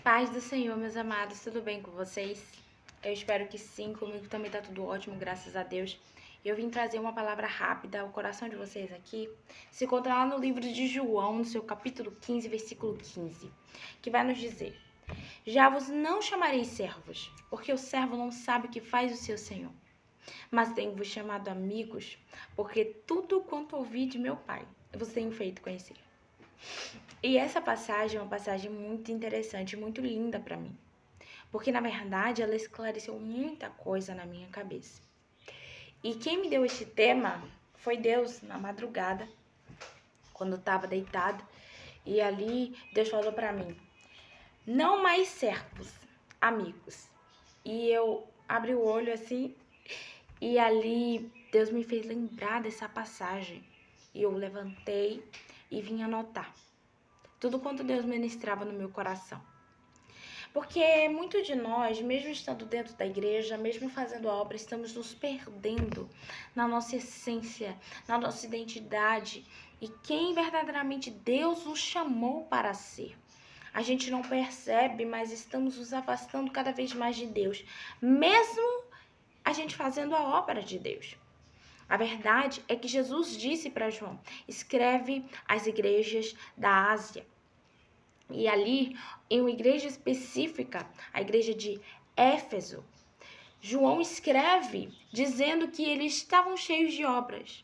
Paz do Senhor, meus amados, tudo bem com vocês? Eu espero que sim, comigo também tá tudo ótimo, graças a Deus. Eu vim trazer uma palavra rápida ao coração de vocês aqui. Se encontra lá no livro de João, no seu capítulo 15, versículo 15, que vai nos dizer: Já vos não chamareis servos, porque o servo não sabe o que faz o seu senhor. Mas tenho-vos chamado amigos, porque tudo quanto ouvi de meu Pai, vos tenho feito conhecer. E essa passagem é uma passagem muito interessante, muito linda para mim, porque na verdade ela esclareceu muita coisa na minha cabeça. E quem me deu este tema foi Deus, na madrugada, quando eu estava deitada, e ali Deus falou para mim: não mais servos, amigos. E eu abri o olho assim, e ali Deus me fez lembrar dessa passagem. E eu levantei e vim anotar tudo quanto Deus ministrava no meu coração. Porque muito de nós, mesmo estando dentro da igreja, mesmo fazendo a obra, estamos nos perdendo na nossa essência, na nossa identidade e quem verdadeiramente Deus nos chamou para ser. A gente não percebe, mas estamos nos afastando cada vez mais de Deus, mesmo a gente fazendo a obra de Deus. A verdade é que Jesus disse para João: escreve às igrejas da Ásia. E ali, em uma igreja específica, a igreja de Éfeso, João escreve dizendo que eles estavam cheios de obras,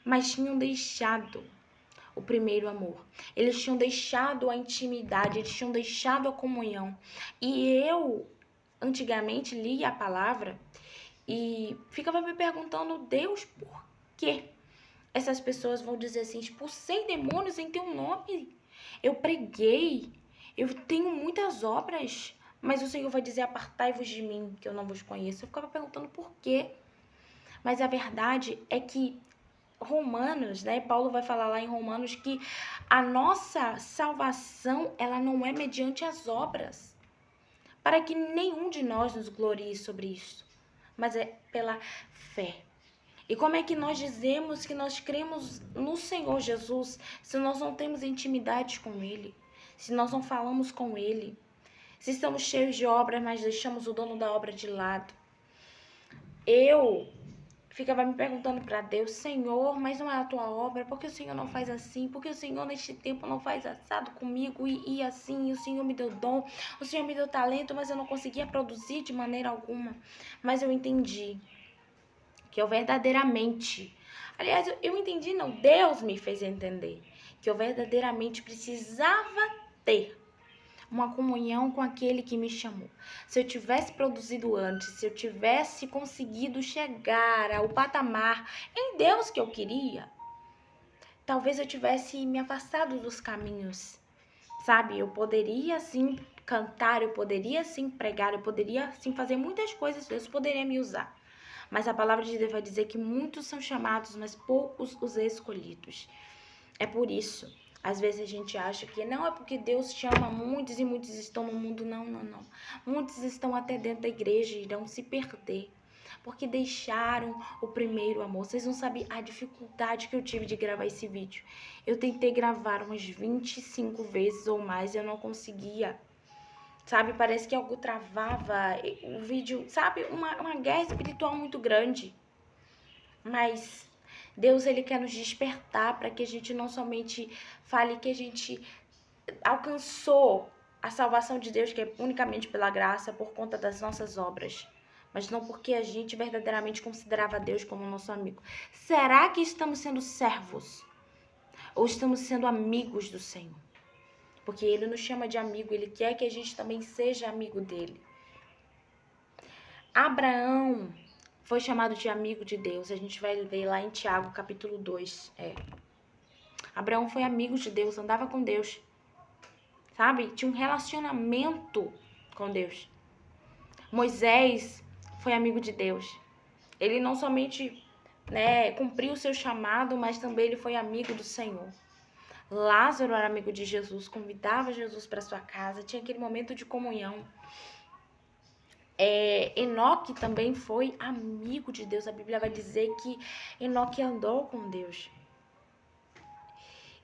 mas tinham deixado o primeiro amor. Eles tinham deixado a intimidade, eles tinham deixado a comunhão. E eu, antigamente, lia a palavra e ficava me perguntando: Deus, por quê? Essas pessoas vão dizer assim: expulsei demônios em teu nome. Eu preguei, eu tenho muitas obras, mas o Senhor vai dizer: apartai-vos de mim, que eu não vos conheço. Eu ficava perguntando por quê. Mas a verdade é que Romanos, né? Paulo vai falar lá em Romanos que a nossa salvação, ela não é mediante as obras, para que nenhum de nós nos glorie sobre isso, mas é pela fé. E como é que nós dizemos que nós cremos no Senhor Jesus se nós não temos intimidade com Ele, se nós não falamos com Ele, se estamos cheios de obras, mas deixamos o dono da obra de lado? Eu ficava me perguntando para Deus: Senhor, mas não é a tua obra? Por que o Senhor não faz assim? Por que o Senhor neste tempo não faz assado comigo e assim? O Senhor me deu dom, o Senhor me deu talento, mas eu não conseguia produzir de maneira alguma. Mas eu entendi que eu verdadeiramente, aliás, eu entendi não, Deus me fez entender que eu verdadeiramente precisava ter uma comunhão com aquele que me chamou. Se eu tivesse produzido antes, se eu tivesse conseguido chegar ao patamar em Deus que eu queria, talvez eu tivesse me afastado dos caminhos, sabe? Eu poderia sim cantar, eu poderia sim pregar, eu poderia sim fazer muitas coisas, Deus poderia me usar. Mas a palavra de Deus vai dizer que muitos são chamados, mas poucos os escolhidos. É por isso, às vezes a gente acha que não é porque Deus chama muitos e muitos estão no mundo. Não, não, não. Muitos estão até dentro da igreja e irão se perder, porque deixaram o primeiro amor. Vocês não sabem a dificuldade que eu tive de gravar esse vídeo. Eu tentei gravar umas 25 vezes ou mais e eu não conseguia. Sabe, parece que algo travava o vídeo, sabe, uma guerra espiritual muito grande. Mas Deus, Ele quer nos despertar para que a gente não somente fale que a gente alcançou a salvação de Deus, que é unicamente pela graça, por conta das nossas obras, mas não porque a gente verdadeiramente considerava Deus como nosso amigo. Será que estamos sendo servos? Ou estamos sendo amigos do Senhor? Porque Ele nos chama de amigo, Ele quer que a gente também seja amigo dEle. Abraão foi chamado de amigo de Deus. A gente vai ver lá em Tiago, capítulo 2. Abraão foi amigo de Deus, andava com Deus, sabe? Tinha um relacionamento com Deus. Moisés foi amigo de Deus. Ele não somente, cumpriu o seu chamado, mas também ele foi amigo do Senhor. Lázaro era amigo de Jesus, convidava Jesus para sua casa, tinha aquele momento de comunhão. Enoque também foi amigo de Deus. A Bíblia vai dizer que Enoque andou com Deus.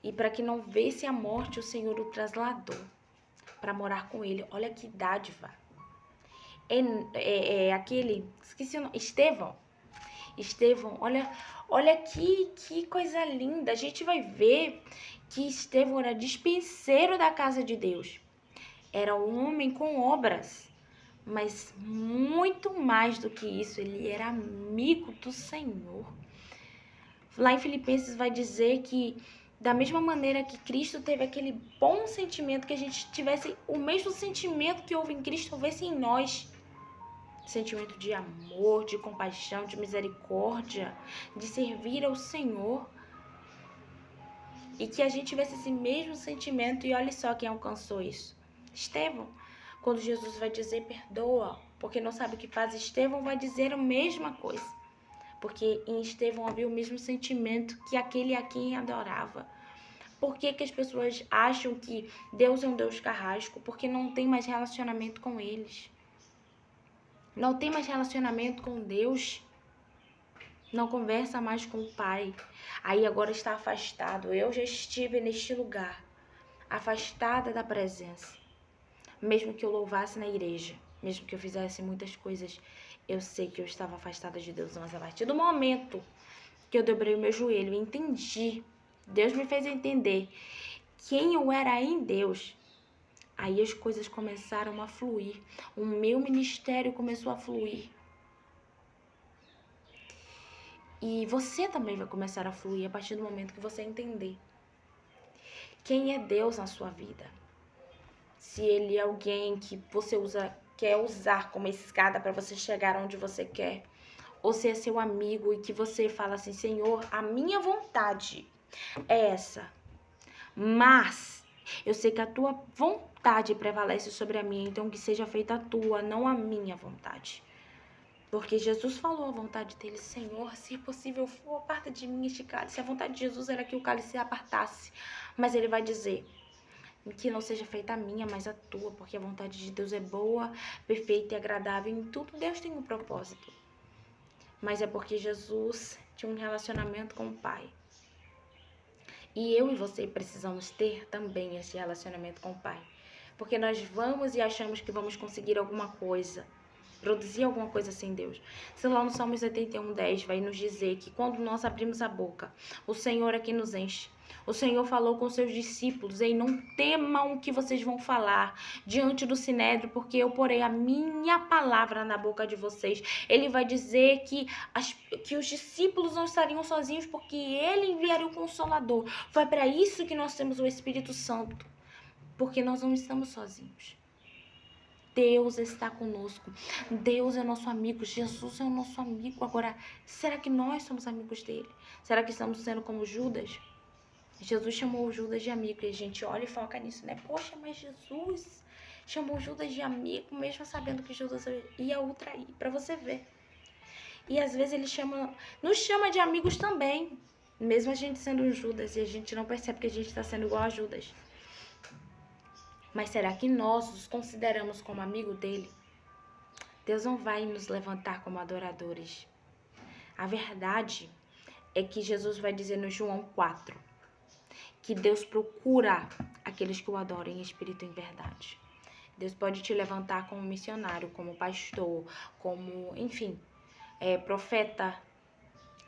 E para que não visse a morte, o Senhor o trasladou. para morar com ele. Olha que dádiva. Aquele, esqueci o nome, Estevão, olha que coisa linda. A gente vai ver que Estevão era dispenseiro da casa de Deus. Era um homem com obras, mas muito mais do que isso, ele era amigo do Senhor. Lá em Filipenses vai dizer que da mesma maneira que Cristo teve aquele bom sentimento, que a gente tivesse o mesmo sentimento que houve em Cristo, houvesse em nós. Sentimento de amor, de compaixão, de misericórdia, de servir ao Senhor. E que a gente tivesse esse mesmo sentimento. E olha só quem alcançou isso. Estevão. Quando Jesus vai dizer perdoa, porque não sabe o que faz, Estevão vai dizer a mesma coisa. Porque em Estevão havia o mesmo sentimento que aquele a quem adorava. Por que as pessoas acham que Deus é um Deus carrasco? Porque não tem mais relacionamento com eles. Não tem mais relacionamento com Deus. Não conversa mais com o Pai. Aí agora está afastado. Eu já estive neste lugar, afastada da presença. Mesmo que eu louvasse na igreja, mesmo que eu fizesse muitas coisas, eu sei que eu estava afastada de Deus. Mas a partir do momento que eu dobrei o meu joelho e entendi, Deus me fez entender quem eu era em Deus, aí as coisas começaram a fluir. O meu ministério começou a fluir. E você também vai começar a fluir a partir do momento que você entender quem é Deus na sua vida. Se Ele é alguém que você quer usar como escada para você chegar onde você quer. Ou se é seu amigo e que você fala assim, Senhor, a minha vontade é essa. Mas eu sei que a tua vontade prevalece sobre a minha, então que seja feita a tua, não a minha vontade. Porque Jesus falou a vontade dele, Senhor, se possível for, aparta de mim este cálice. A vontade de Jesus era que o cálice se apartasse. Mas ele vai dizer que não seja feita a minha, mas a tua, porque a vontade de Deus é boa, perfeita e agradável. Em tudo Deus tem um propósito. Mas é porque Jesus tinha um relacionamento com o Pai. E eu e você precisamos ter também esse relacionamento com o Pai. Porque nós vamos e achamos que vamos conseguir alguma coisa, produzir alguma coisa sem Deus. Se lá no Salmo 71:10 vai nos dizer que quando nós abrimos a boca, o Senhor é quem nos enche. O Senhor falou com seus discípulos, ei, não temam o que vocês vão falar diante do Sinédrio, porque eu porei a minha palavra na boca de vocês. Ele vai dizer que os discípulos não estariam sozinhos, porque ele enviaria o Consolador. Foi para isso que nós temos o Espírito Santo, porque nós não estamos sozinhos. Deus está conosco. Deus é nosso amigo. Jesus é o nosso amigo. Agora, será que nós somos amigos dele? Será que estamos sendo como Judas? Jesus chamou Judas de amigo e a gente olha e foca nisso, né? Poxa, mas Jesus chamou Judas de amigo, mesmo sabendo que Judas ia o trair, pra você ver. E às vezes ele nos chama de amigos também, mesmo a gente sendo Judas, e a gente não percebe que a gente está sendo igual a Judas. Mas será que nós os consideramos como amigo dele? Deus não vai nos levantar como adoradores. A verdade é que Jesus vai dizer no João 4, que Deus procura aqueles que o adoram em espírito e em verdade. Deus pode te levantar como missionário, como pastor, como, enfim, profeta,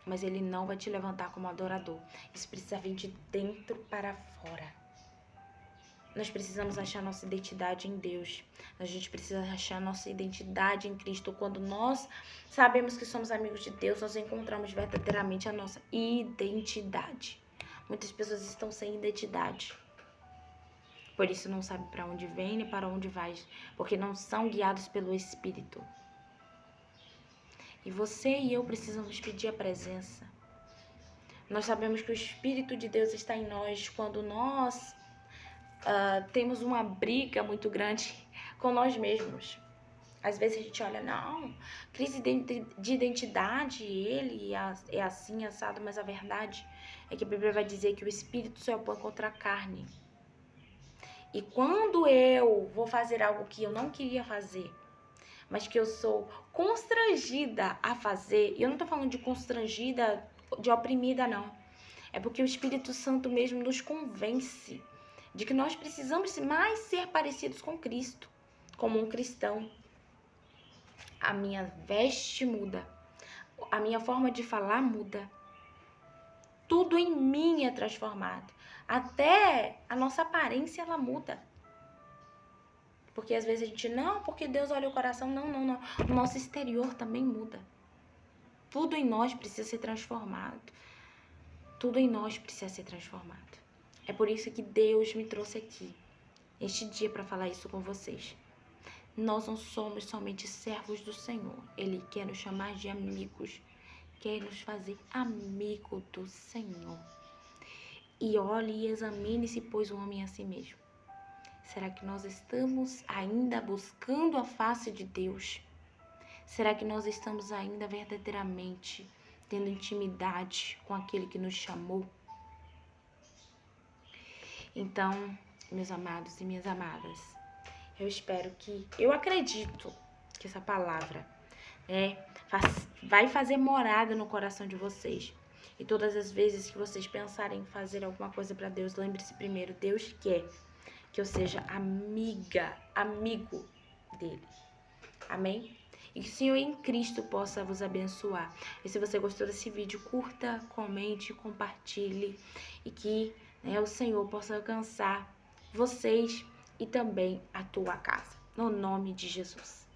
mas ele não vai te levantar como adorador. Isso precisa vir de dentro para fora. Nós precisamos achar nossa identidade em Deus. A gente precisa achar nossa identidade em Cristo. Quando nós sabemos que somos amigos de Deus, nós encontramos verdadeiramente a nossa identidade. Muitas pessoas estão sem identidade. Por isso não sabem para onde vem nem para onde vai. Porque não são guiados pelo Espírito. E você e eu precisamos pedir a presença. Nós sabemos que o Espírito de Deus está em nós quando nós temos uma briga muito grande com nós mesmos. Às vezes a gente olha, não, crise de identidade, ele é assim, assado, mas a verdade é que a Bíblia vai dizer que o Espírito se opõe contra a carne. E quando eu vou fazer algo que eu não queria fazer, mas que eu sou constrangida a fazer, e eu não tô falando de constrangida, de oprimida, não. É porque o Espírito Santo mesmo nos convence de que nós precisamos mais ser parecidos com Cristo, como um cristão. A minha veste muda, a minha forma de falar muda. Tudo em mim é transformado. Até a nossa aparência, ela muda. Porque às vezes a gente, não, porque Deus olha o coração. Não. O nosso exterior também muda. Tudo em nós precisa ser transformado. Tudo em nós precisa ser transformado. É por isso que Deus me trouxe aqui, este dia, para falar isso com vocês. Nós não somos somente servos do Senhor. Ele quer nos chamar de amigos. Quer nos fazer amigo do Senhor. E olhe e examine-se, pois, o homem a si mesmo. Será que nós estamos ainda buscando a face de Deus? Será que nós estamos ainda verdadeiramente tendo intimidade com aquele que nos chamou? Então, meus amados e minhas amadas, eu acredito que essa palavra vai fazer morada no coração de vocês. E todas as vezes que vocês pensarem em fazer alguma coisa para Deus, lembre-se primeiro, Deus quer que eu seja amigo dele. Amém? E que o Senhor em Cristo possa vos abençoar. E se você gostou desse vídeo, curta, comente, compartilhe. E que o Senhor possa alcançar vocês e também a tua casa. No nome de Jesus.